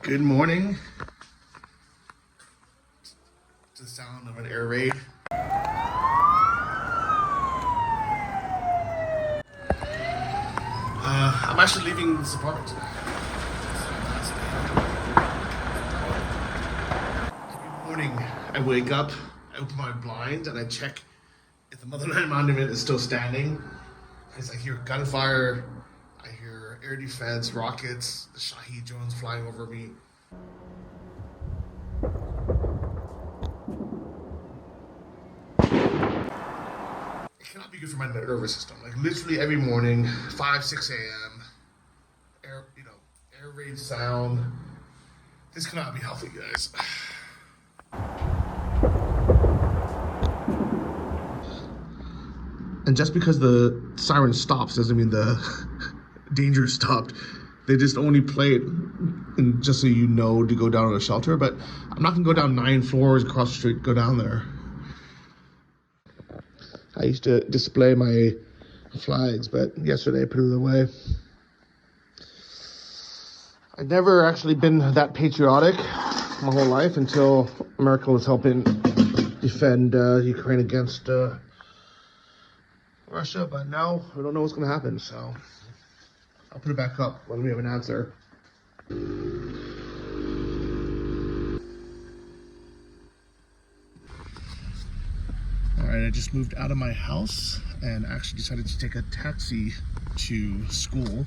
Good morning. It's the sound of an air raid. I'm actually leaving this apartment today. Good morning. I wake up, I open my blinds, and I check if the Motherland Monument is still standing. As I hear gunfire, I hear air defense, rockets, the Shahi drones flying over me. It cannot be good for my nervous system. Like literally every morning, 5, 6 a.m., air raid sound. This cannot be healthy, guys. And just because the siren stops doesn't mean the danger stopped. They just only play it and just so you know to go down to a shelter. But I'm not gonna go down 9 floors across the street, go down there. I used to display my flags, but yesterday I put it away. I've never actually been that patriotic my whole life until America was helping defend Ukraine against Russia, but now we don't know what's going to happen, so I'll put it back up when we have an answer. Alright, I just moved out of my house and actually decided to take a taxi to school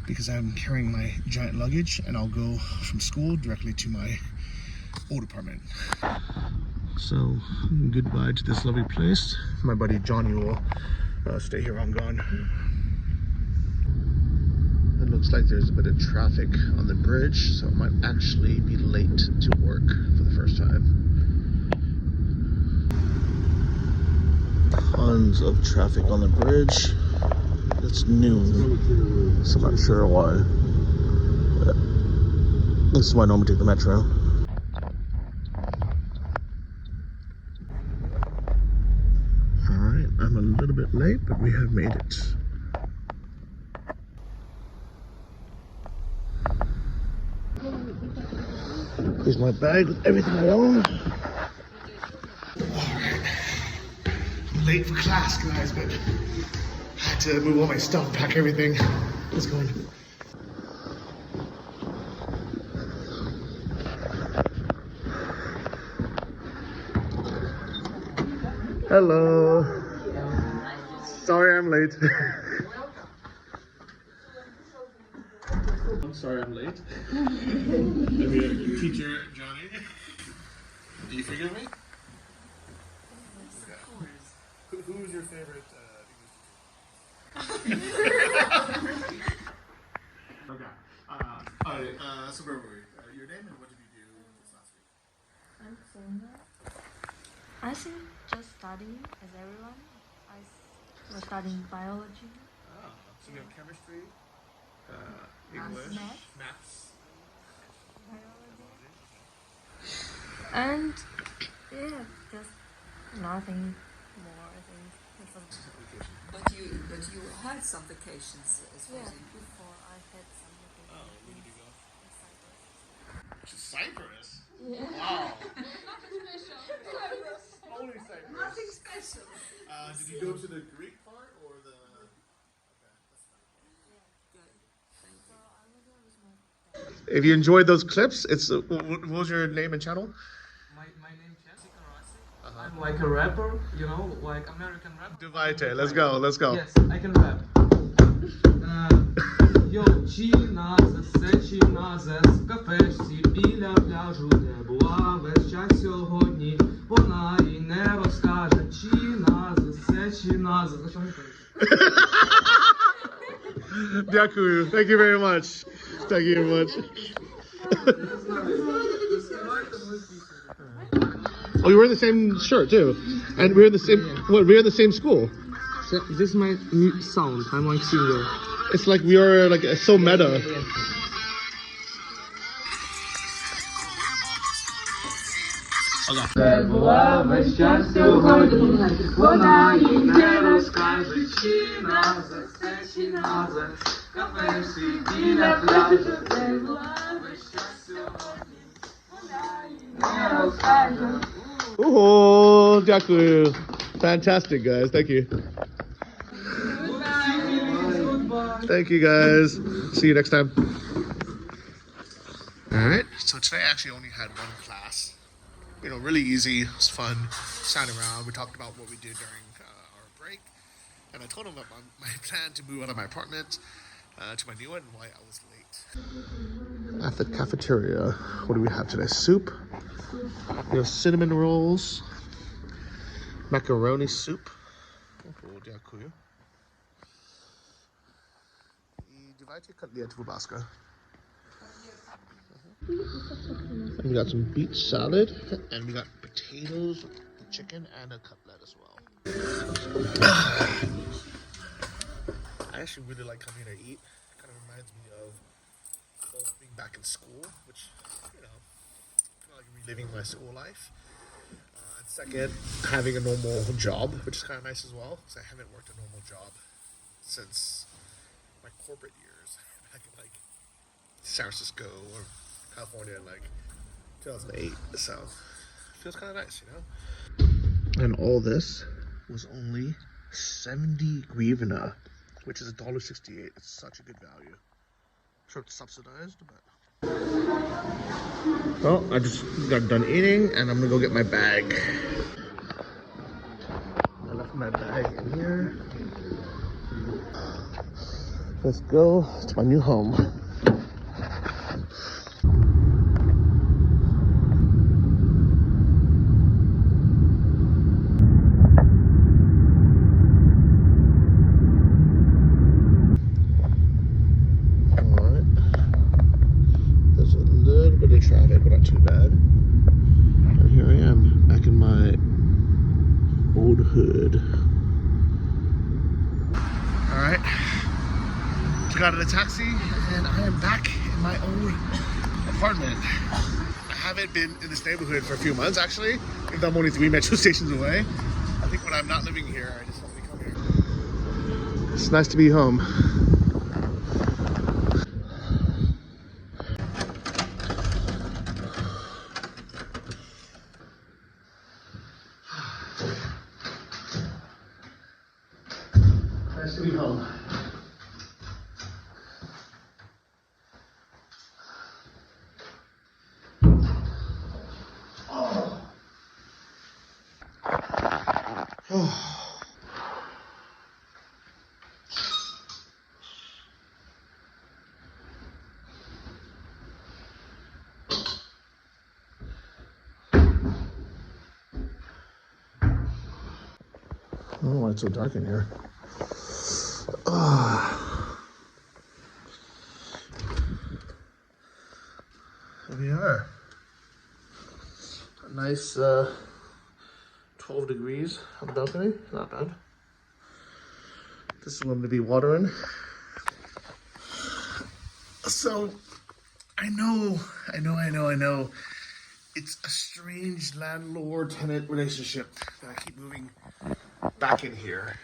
because I'm carrying my giant luggage and I'll go from school directly to my old apartment. So, goodbye to this lovely place. My buddy Johnny will stay here while I'm gone. It looks like there's a bit of traffic on the bridge, so I might actually be late to work for the first time. Tons of traffic on the bridge. It's noon, so I'm not sure why. But this is why I normally take the metro. Alright, I'm a little bit late, but we have made it. Here's my bag with everything I own. Alright. I'm late for class, guys, but I had to move all my stuff, pack everything. Let's go. Hello. Sorry I'm late. I'm sorry I'm late. I'm your teacher, Johnny. Do you forgive me? Yes, of course. Who's your favorite English teacher? Okay. So where were we? Your name and what did you do this last week? I'm Sona. I think just studying as everyone. I was studying biology. Oh, so you have chemistry, English, maths, biology. And yeah, just nothing more, I think. But you had some vacations as well. Yeah, before I had some vacation. Oh, where did you go? In Cyprus. To Cyprus? Yeah. Wow. Cyprus. Only Cyprus. Nothing special. Did you go to the Greek part or the... If you enjoyed those clips, it's what was your name and channel? My name is I'm like a rapper, you know, like American rapper. Давайте, let's go, let's go. Yes, I can rap. Йо, чиназе, все чиназе, з кафешці біля пляжу, де була весь час сьогодні, вона їй не розкаже, чиназе, все чиназе. За що не кажете? Дякую, thank you very much. Thank you very much. Oh, you were in the same shirt too, and we're in the same. What? We're in the same school. So, this is my new sound. I'm like singer. It's like we are like so meta. Це була весь час сьогодні, вона їй не розкаже, чи назад, це чи назад, кафешці біля пляжу. Це була весь час сьогодні. Oh, дякую. Fantastic, guys. Thank you. Thank you, guys. See you next time. All right. So today I actually only had one class. You know, really easy. It was fun. Sat around. We talked about what we did during our break. And I told him about my plan to move out of my apartment to my new one and why I was late. At the cafeteria, what do we have today? Soup. We have cinnamon rolls. Macaroni soup. Oh, дякую. И давайте котлеты, будь ласка. And we got some beet salad, and we got potatoes, chicken, and a cutlet as well. I actually really like coming here to eat. It kind of reminds me of both being back in school, which, you know, kind of like reliving my school life. And second, having a normal job, which is kind of nice as well, because I haven't worked a normal job since my corporate years, back in like San Francisco or California in like 2008. So it feels kind of nice, you know. And all this was only 70 grivna, which is $1.68. It's such a good value. Sure, it's subsidized, but. Well, I just got done eating, and I'm gonna go get my bag. I left my bag in here. Let's go to my new home. Traffic, but not too bad. And here I am, back in my old hood. Alright. Just got in a taxi, and I am back in my old apartment. I haven't been in this neighborhood for a few months, actually. Even though I'm only 3 metro stations away. I think when I'm not living here, I just only come here. It's nice to be home. Nice to be home. I don't know why it's so dark in here. Here we are. A nice 12 degrees on the balcony. Not bad. This is going to be watering. So, I know. It's a strange landlord-tenant relationship that I keep moving back in here.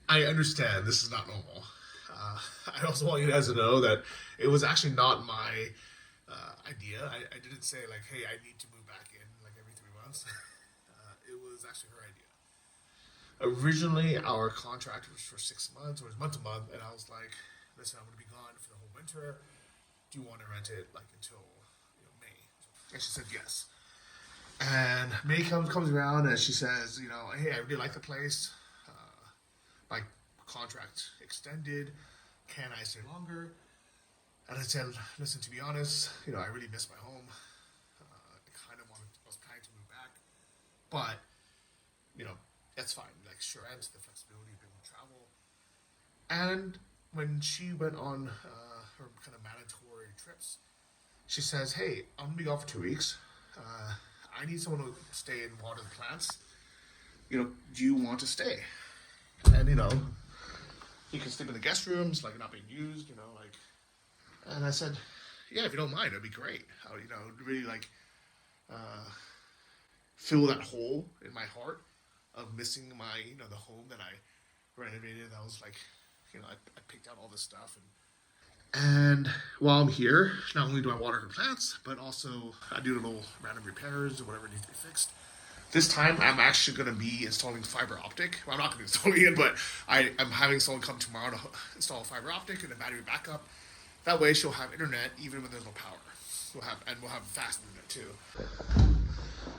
I understand this is not normal. I also want you guys to know that it was actually not my idea. I didn't say like, hey, I need to move back in like every 3 months. It was actually her idea. Originally, our contract was for 6 months, or it was month to month, and I was like, listen, I'm going to be gone for the whole winter. Do you want to rent it like until May? And she said yes. And May comes around and she says, hey, I really like the place. My contract extended. Can I stay longer? And I said, listen, to be honest, I really miss my home. I was planning to move back, but that's fine. Like, sure, and the flexibility of being able to travel. And when she went on her kind of mandatory trips, she says, hey, I'm gonna be gone for 2 weeks. I need someone to stay and water the plants. Do you want to stay? And you can sleep in the guest rooms, like not being used, And I said, yeah, if you don't mind, it'd be great. I would, really fill that hole in my heart of missing my, the home that I renovated. That was like, I picked out all this stuff, And while I'm here, not only do I water her plants, but also I do little random repairs or whatever needs to be fixed. This time, I'm actually going to be installing fiber optic. Well, I'm not going to install it, but I'm having someone come tomorrow to install fiber optic and a battery backup. That way, she'll have internet even when there's no power. We'll have fast internet too.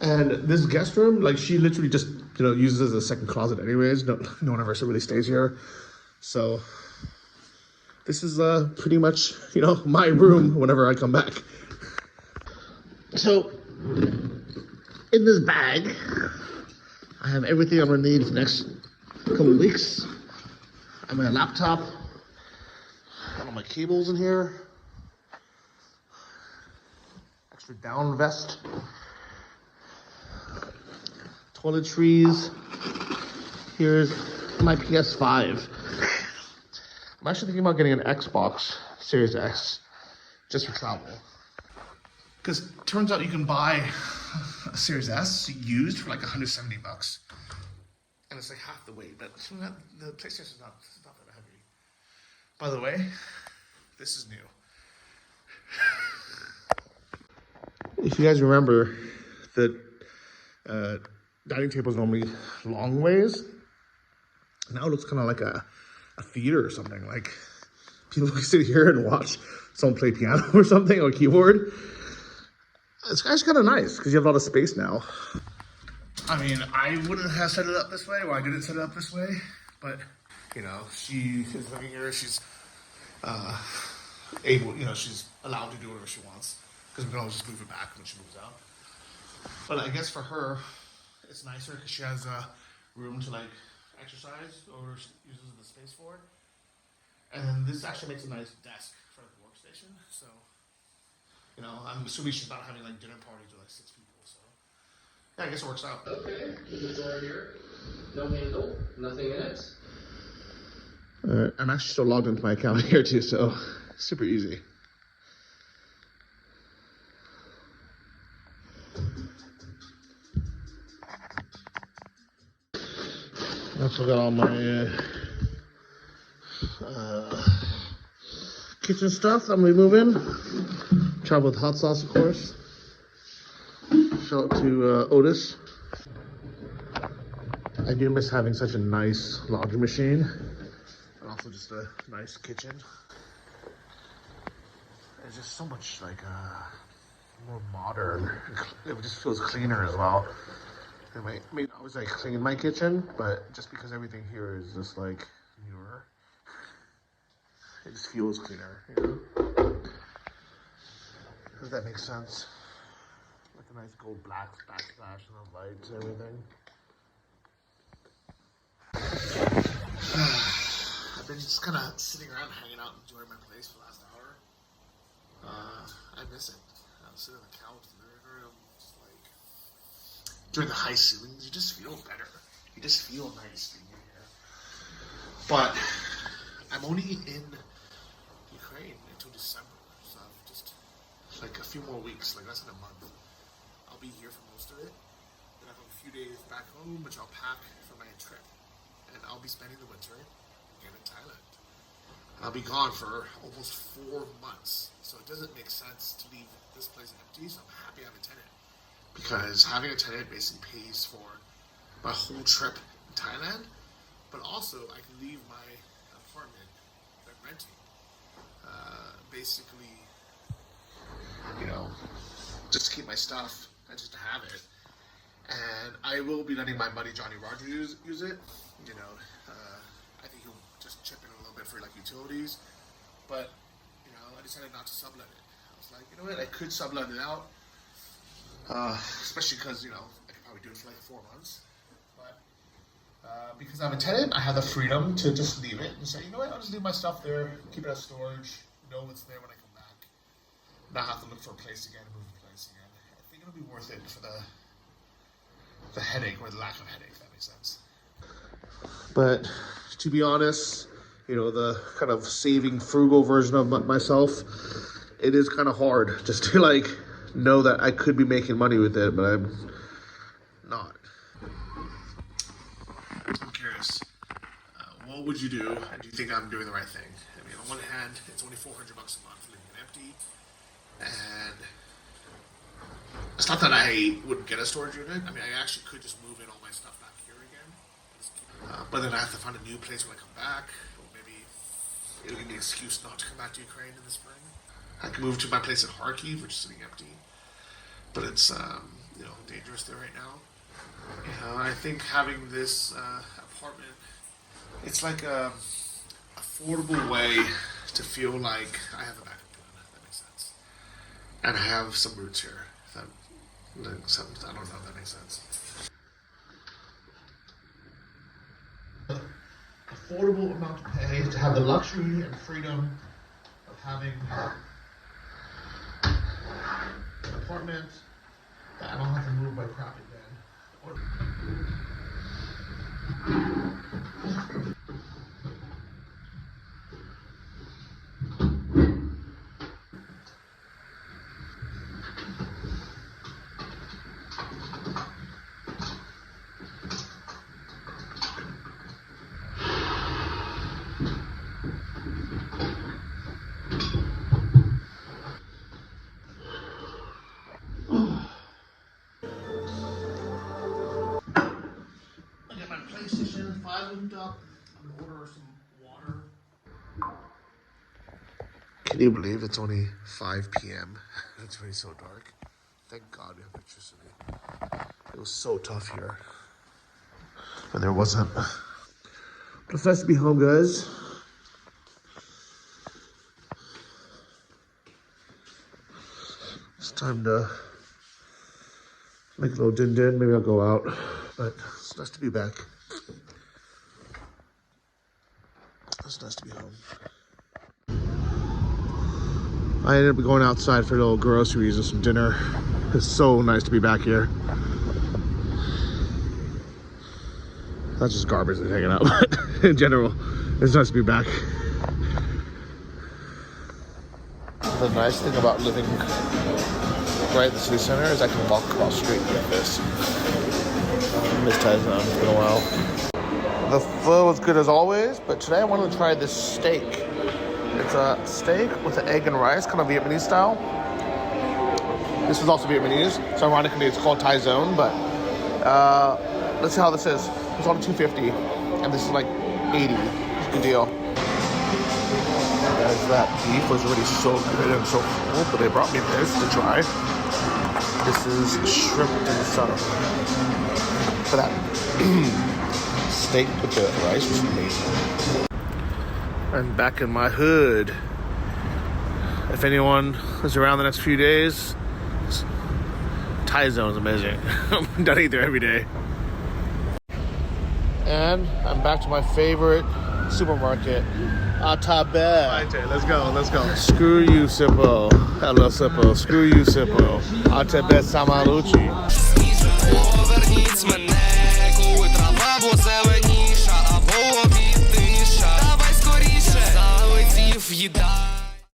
And this guest room, like she literally just uses as a second closet, anyways. No one ever really stays here, so this is pretty much my room whenever I come back. So in this bag, I have everything I'm gonna need for the next couple of weeks. I have my laptop, all my cables in here, extra down vest, toiletries. Here's my PS5. I'm actually thinking about getting an Xbox Series X just for travel. Because it turns out you can buy a Series S used for like $170. And it's like half the weight, but the PlayStation's not that heavy. By the way, this is new. If you guys remember, the dining table is normally long ways. Now it looks kind of like a theater or something. Like people can sit here and watch someone play piano or something, or keyboard. It's actually kind of nice because you have a lot of space now. I mean, I wouldn't have set it up this way, or I didn't set it up this way, but she is living here. She's able, she's allowed to do whatever she wants because we can always just move it back when she moves out. But I guess for her, it's nicer because she has a room to like exercise or uses the space for it. And this actually makes a nice desk for the workstation. So, I'm assuming she's not having like dinner parties with like 6 people. So, yeah, I guess it works out. Okay, the door here, no handle, nothing in it. I'm actually still logged into my account here too, so super easy. I also got all my kitchen stuff I'm removing. Travel with hot sauce, of course. Shout out to Otis. I do miss having such a nice laundry machine. And also just a nice kitchen. It's just so much like more modern. It just feels cleaner as well. I mean, I always like clean my kitchen, but just because everything here is just like newer, it just feels cleaner, Does that make sense? Like a nice gold black backsplash and the lights and everything. I've been just kind of sitting around, hanging out, enjoying my place for the last hour. I miss it. I'm sitting on the couch in the living room, just like during the high ceilings, you just feel better. You just feel nice being in here. But I'm only in Ukraine until December, so I've just like a few more weeks, like less than a month. I'll be here for most of it. Then I have a few days back home, which I'll pack for my trip. And I'll be spending the winter again in Thailand. I'll be gone for almost 4 months, so it doesn't make sense to leave this place empty, so I'm happy I have a tenant. Because having a tenant basically pays for my whole trip in Thailand, but also I can leave my apartment that I'm renting. Basically, just to keep my stuff and just to have it. And I will be letting my buddy Johnny Rogers use it. I think he'll just chip in a little bit for like utilities. But, I decided not to sublet it. I was like, you know what, I could sublet it out. Especially because, I could probably do it for like 4 months. But because I'm a tenant, I have the freedom to just leave it and say, you know what, I'll just leave my stuff there, keep it as storage, know what's there when I come back. Not have to look for a place again, move the place again. I think it'll be worth it for the headache or the lack of headache, if that makes sense. But to be honest, the kind of saving frugal version of myself, it is kind of hard just to like know that I could be making money with it, but I'm not. I'm curious, what would you do? Do you think I'm doing the right thing? I mean, on one hand, it's only $400 a month living in empty, and it's not that I wouldn't get a storage unit. I mean, I actually could just move in all my stuff back here again. But then I have to find a new place when I come back, or maybe it'll give me an excuse not to come back to Ukraine in the spring. I can move to my place in Kyiv, which is sitting empty, but it's dangerous there right now. I think having this apartment, it's like a affordable way to feel like I have a backup plan. If that makes sense, and I have some roots here. I don't know if that makes sense. Affordable amount to pay to have the luxury and freedom of having an apartment that I don't have to move my crap again. PlayStation 5 looped up. I'm gonna order some water. Can you believe it's only 5 p.m.? It's already so dark. Thank God we have electricity. It was so tough here when there wasn't. But it's nice to be home, guys. It's time to make a little din-din. Maybe I'll go out. But it's nice to be back. It's nice to be home. I ended up going outside for a little groceries and some dinner. It's so nice to be back here. Not just garbage that's hanging out, but in general, it's nice to be back. The nice thing about living right in the city center is I can walk across the street like this. I miss Thailand. It's been a while. The pho was good as always, but today I wanted to try this steak. It's a steak with an egg and rice, kind of Vietnamese style. This is also Vietnamese, so ironically it's called Thai Zone, but let's see how this is. It's only $2.50, and this is like $80. Good deal. Guys, that beef was already so good and so full, but they brought me this to try. This is shrimp and sun. For that steak with the rice was amazing. I'm back in my hood. If anyone is around the next few days, Thai Zone is amazing. I'm done eating there every day. And I'm back to my favorite supermarket, Atabe. Let's go. Screw you, Sippo. Hello, Sippo. Screw you, Sippo. Atabe Samaluchi.